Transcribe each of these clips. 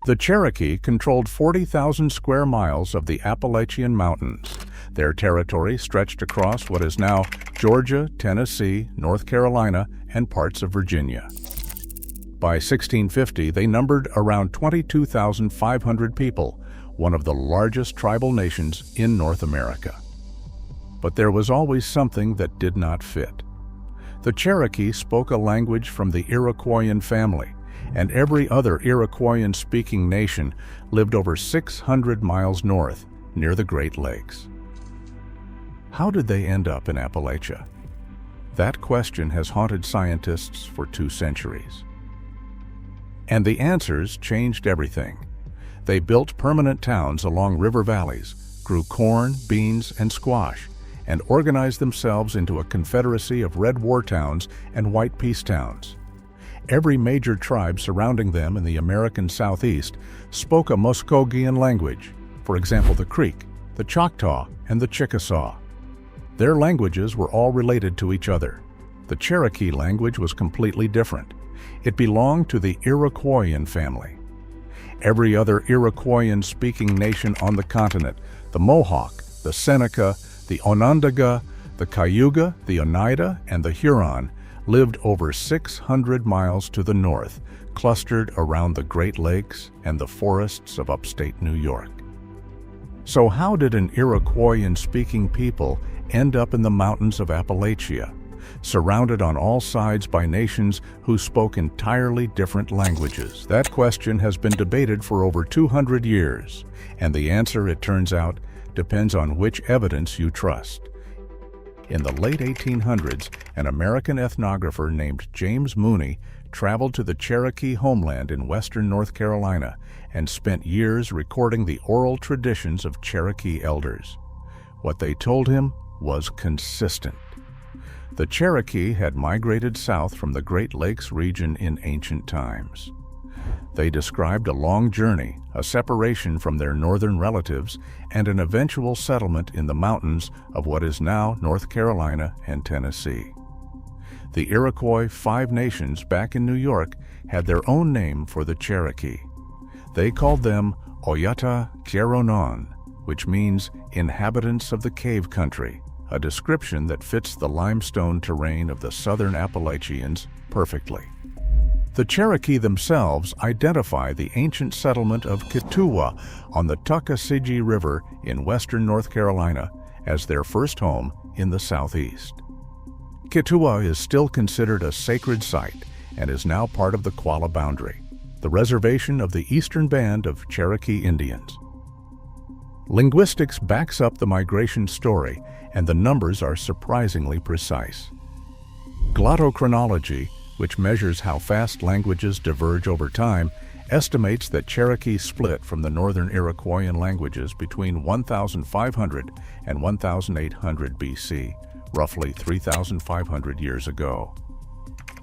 The Cherokee controlled 40,000 square miles of the Appalachian Mountains. Their territory stretched across what is now Georgia, Tennessee, North Carolina, and parts of Virginia. By 1650, they numbered around 22,500 people, one of the largest tribal nations in North America. But there was always something that did not fit. The Cherokee spoke a language from the Iroquoian family, and every other Iroquoian-speaking nation lived over 600 miles north, near the Great Lakes. How did they end up in Appalachia? That question has haunted scientists for 2 centuries. And the answers changed everything. They built permanent towns along river valleys, grew corn, beans, and squash, and organized themselves into a confederacy of red war towns and white peace towns. Every major tribe surrounding them in the American Southeast spoke a Muskogean language, for example the Creek, the Choctaw, and the Chickasaw. Their languages were all related to each other. The Cherokee language was completely different. It belonged to the Iroquoian family. Every other Iroquoian-speaking nation on the continent, the Mohawk, the Seneca, the Onondaga, the Cayuga, the Oneida, and the Huron, lived over 600 miles to the north, clustered around the Great Lakes and the forests of upstate New York. So how did an Iroquoian-speaking people end up in the mountains of Appalachia, surrounded on all sides by nations who spoke entirely different languages? That question has been debated for over 200 years, and the answer, it turns out, depends on which evidence you trust. In the late 1800s, an American ethnographer named James Mooney traveled to the Cherokee homeland in western North Carolina and spent years recording the oral traditions of Cherokee elders. What they told him was consistent. The Cherokee had migrated south from the Great Lakes region in ancient times. They described a long journey, a separation from their northern relatives, and an eventual settlement in the mountains of what is now North Carolina and Tennessee. The Iroquois Five Nations back in New York had their own name for the Cherokee. They called them Oyata Kieronon, which means inhabitants of the cave country, a description that fits the limestone terrain of the southern Appalachians perfectly. The Cherokee themselves identify the ancient settlement of Kituwa on the Tuckasegee River in western North Carolina as their first home in the southeast. Kituwa is still considered a sacred site and is now part of the Qualla boundary, the reservation of the eastern band of Cherokee Indians. Linguistics backs up the migration story, and the numbers are surprisingly precise. Glottochronology, which measures how fast languages diverge over time, estimates that Cherokee split from the northern Iroquoian languages between 1,500 and 1,800 BC, roughly 3,500 years ago.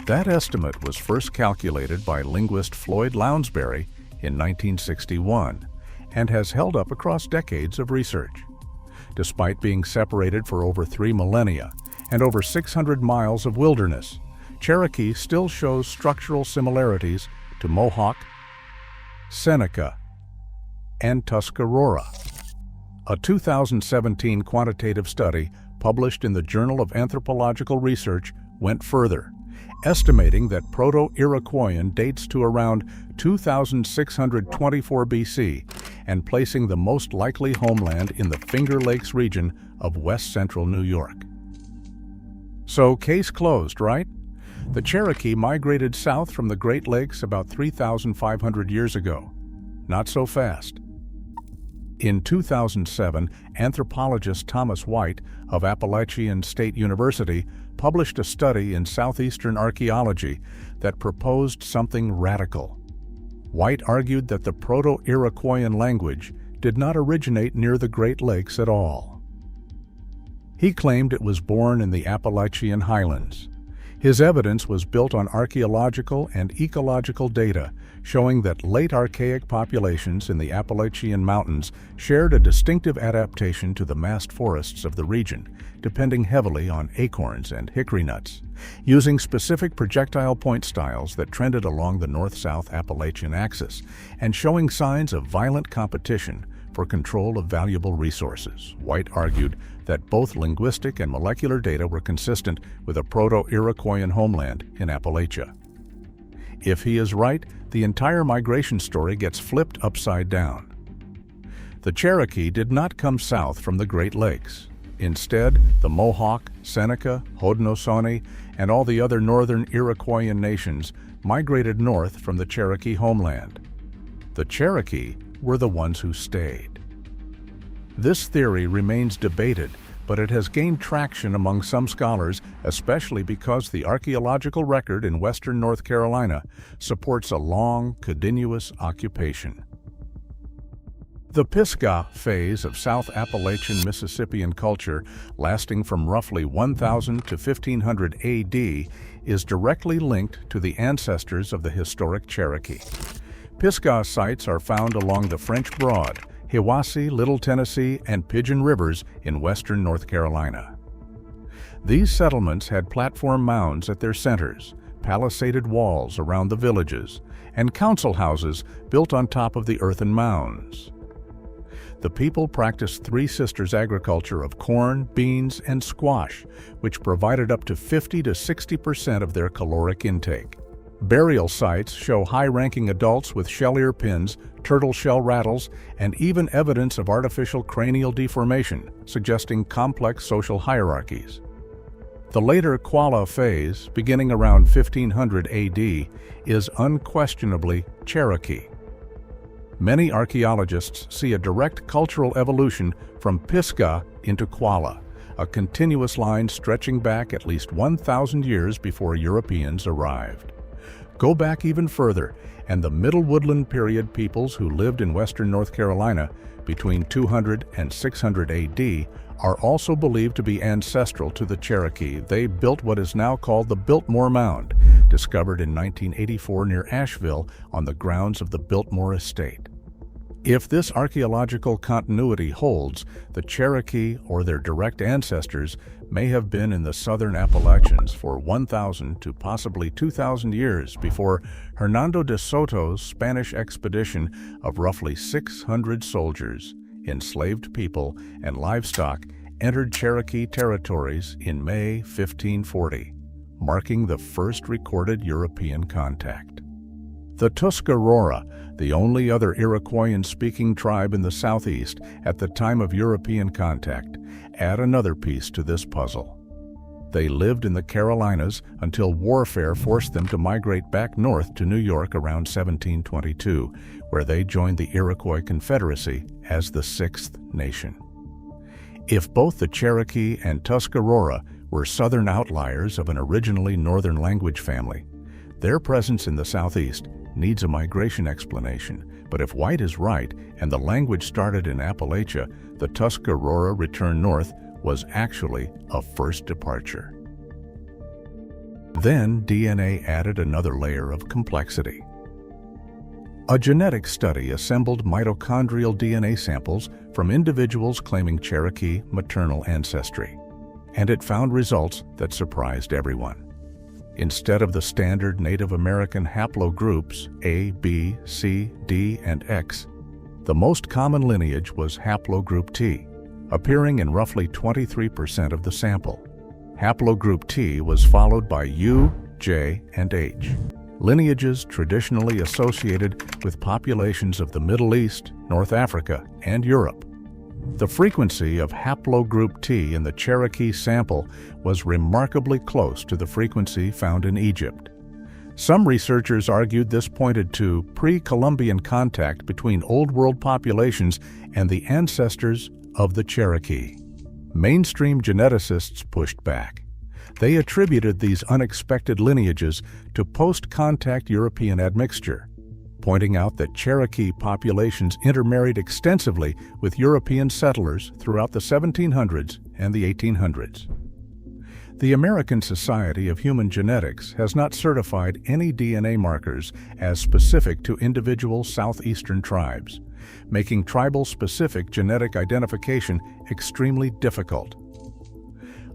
That estimate was first calculated by linguist Floyd Lounsbury in 1961 and has held up across decades of research. Despite being separated for over 3 millennia and over 600 miles of wilderness, Cherokee still shows structural similarities to Mohawk, Seneca, and Tuscarora. A 2017 quantitative study published in the Journal of Anthropological Research went further, estimating that Proto-Iroquoian dates to around 2624 BC and placing the most likely homeland in the Finger Lakes region of west-central New York. So, case closed, right? The Cherokee migrated south from the Great Lakes about 3,500 years ago. Not so fast. In 2007, anthropologist Thomas White of Appalachian State University published a study in Southeastern Archaeology that proposed something radical. White argued that the Proto-Iroquoian language did not originate near the Great Lakes at all. He claimed it was born in the Appalachian highlands. His evidence was built on archaeological and ecological data, showing that late archaic populations in the Appalachian Mountains shared a distinctive adaptation to the mast forests of the region, depending heavily on acorns and hickory nuts, using specific projectile point styles that trended along the north-south Appalachian axis, and showing signs of violent competition for control of valuable resources. White argued that both linguistic and molecular data were consistent with a Proto-Iroquoian homeland in Appalachia. If he is right, the entire migration story gets flipped upside down. The Cherokee did not come south from the Great Lakes. Instead, the Mohawk, Seneca, Haudenosaunee, and all the other northern Iroquoian nations migrated north from the Cherokee homeland. The Cherokee were the ones who stayed. This theory remains debated, but it has gained traction among some scholars, especially because the archaeological record in western North Carolina supports a long, continuous occupation. The Pisgah phase of South Appalachian Mississippian culture, lasting from roughly 1000 to 1500 AD, is directly linked to the ancestors of the historic Cherokee. Pisgah sites are found along the French Broad, Hiwassee, Little Tennessee, and Pigeon Rivers in western North Carolina. These settlements had platform mounds at their centers, palisaded walls around the villages, and council houses built on top of the earthen mounds. The people practiced Three Sisters agriculture of corn, beans, and squash, which provided up to 50 to 60% of their caloric intake. Burial sites show high-ranking adults with shell ear pins, turtle shell rattles, and even evidence of artificial cranial deformation, suggesting complex social hierarchies. The later Qualla phase, beginning around 1500 AD, is unquestionably Cherokee. Many archaeologists see a direct cultural evolution from Pisgah into Qualla, a continuous line stretching back at least 1,000 years before Europeans arrived. Go back even further, and the Middle Woodland period peoples who lived in western North Carolina between 200 and 600 AD are also believed to be ancestral to the Cherokee. They built what is now called the Biltmore Mound, discovered in 1984 near Asheville on the grounds of the Biltmore Estate. If this archaeological continuity holds, the Cherokee or their direct ancestors may have been in the southern Appalachians for 1,000 to possibly 2,000 years before Hernando de Soto's Spanish expedition of roughly 600 soldiers, enslaved people, and livestock entered Cherokee territories in May 1540, marking the first recorded European contact. The Tuscarora, the only other Iroquoian-speaking tribe in the southeast at the time of European contact, add another piece to this puzzle. They lived in the Carolinas until warfare forced them to migrate back north to New York around 1722, where they joined the Iroquois Confederacy as the Sixth Nation. If both the Cherokee and Tuscarora were southern outliers of an originally northern language family, their presence in the southeast needs a migration explanation, but if White is right and the language started in Appalachia, the Tuscarora return north was actually a first departure. Then DNA added another layer of complexity. A genetic study assembled mitochondrial DNA samples from individuals claiming Cherokee maternal ancestry, and it found results that surprised everyone. Instead of the standard Native American haplogroups A, B, C, D, and X, the most common lineage was haplogroup T, appearing in roughly 23% of the sample. Haplogroup T was followed by U, J, and H, lineages traditionally associated with populations of the Middle East, North Africa, and Europe. The frequency of haplogroup T in the Cherokee sample was remarkably close to the frequency found in Egypt. Some researchers argued this pointed to pre-Columbian contact between Old World populations and the ancestors of the Cherokee. Mainstream geneticists pushed back. They attributed these unexpected lineages to post-contact European admixture, pointing out that Cherokee populations intermarried extensively with European settlers throughout the 1700s and the 1800s. The American Society of Human Genetics has not certified any DNA markers as specific to individual southeastern tribes, making tribal-specific genetic identification extremely difficult.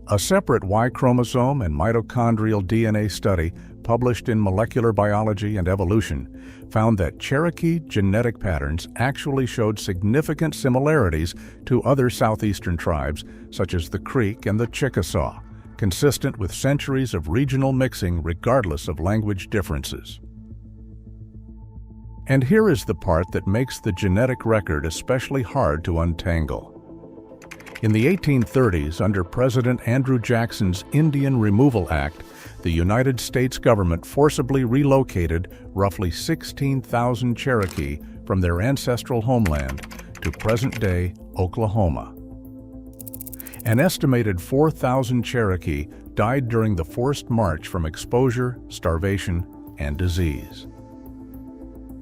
A separate Y chromosome and mitochondrial DNA study published in Molecular Biology and Evolution found that Cherokee genetic patterns actually showed significant similarities to other southeastern tribes, such as the Creek and the Chickasaw, consistent with centuries of regional mixing regardless of language differences. And here is the part that makes the genetic record especially hard to untangle. In the 1830s, under President Andrew Jackson's Indian Removal Act, the United States government forcibly relocated roughly 16,000 Cherokee from their ancestral homeland to present-day Oklahoma. An estimated 4,000 Cherokee died during the forced march from exposure, starvation, and disease.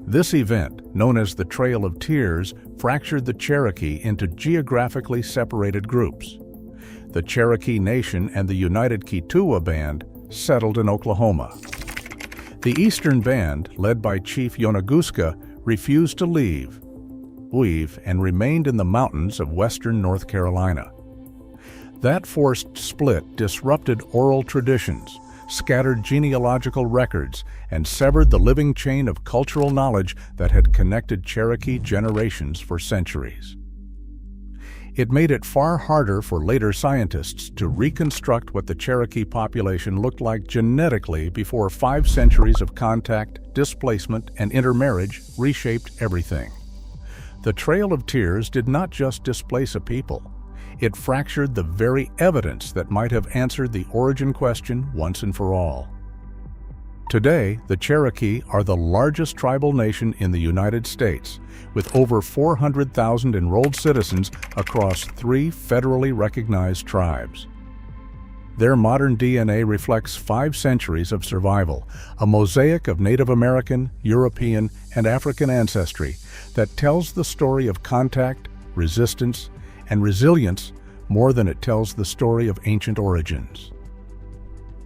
This event, known as the Trail of Tears, fractured the Cherokee into geographically separated groups. The Cherokee Nation and the United Kituwa Band settled in Oklahoma. The Eastern Band, led by Chief Yonaguska, refused to leave, and remained in the mountains of western North Carolina. That forced split disrupted oral traditions, scattered genealogical records, and severed the living chain of cultural knowledge that had connected Cherokee generations for centuries. It made it far harder for later scientists to reconstruct what the Cherokee population looked like genetically before 5 centuries of contact, displacement, and intermarriage reshaped everything. The Trail of Tears did not just displace a people. It fractured the very evidence that might have answered the origin question once and for all. Today, the Cherokee are the largest tribal nation in the United States, with over 400,000 enrolled citizens across 3 federally recognized tribes. Their modern DNA reflects 5 centuries of survival, a mosaic of Native American, European, and African ancestry that tells the story of contact, resistance, and resilience more than it tells the story of ancient origins.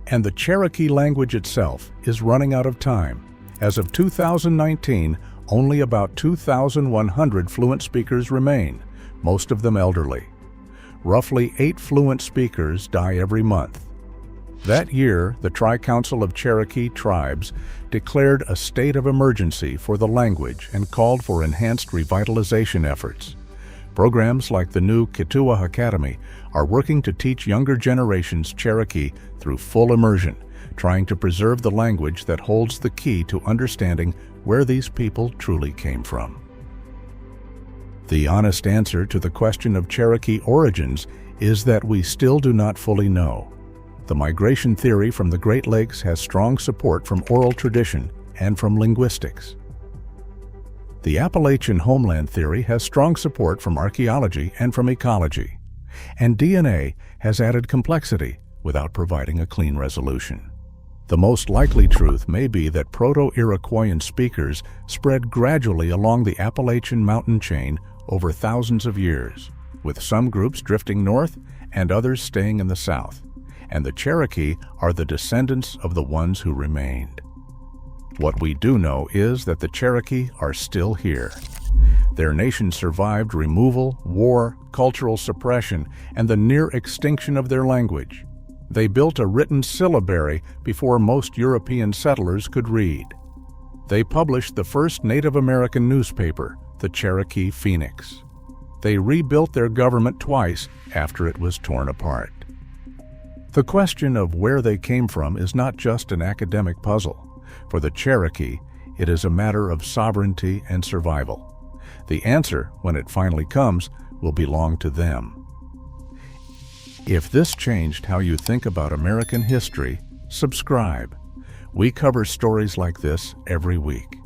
And the Cherokee language itself is running out of time. As of 2019, only about 2,100 fluent speakers remain, most of them elderly. Roughly 8 fluent speakers die every month. That year, the Tri-Council of Cherokee Tribes declared a state of emergency for the language and called for enhanced revitalization efforts. Programs like the new Kituwa Academy are working to teach younger generations Cherokee through full immersion, trying to preserve the language that holds the key to understanding where these people truly came from. The honest answer to the question of Cherokee origins is that we still do not fully know. The migration theory from the Great Lakes has strong support from oral tradition and from linguistics. The Appalachian homeland theory has strong support from archaeology and from ecology. And DNA has added complexity without providing a clean resolution. The most likely truth may be that Proto-Iroquoian speakers spread gradually along the Appalachian mountain chain over thousands of years, with some groups drifting north and others staying in the south, and the Cherokee are the descendants of the ones who remained. What we do know is that the Cherokee are still here. Their nation survived removal, war, cultural suppression, and the near extinction of their language. They built a written syllabary before most European settlers could read. They published the first Native American newspaper, the Cherokee Phoenix. They rebuilt their government twice after it was torn apart. The question of where they came from is not just an academic puzzle. For the Cherokee, it is a matter of sovereignty and survival. The answer, when it finally comes, will belong to them. If this changed how you think about American history, subscribe. We cover stories like this every week.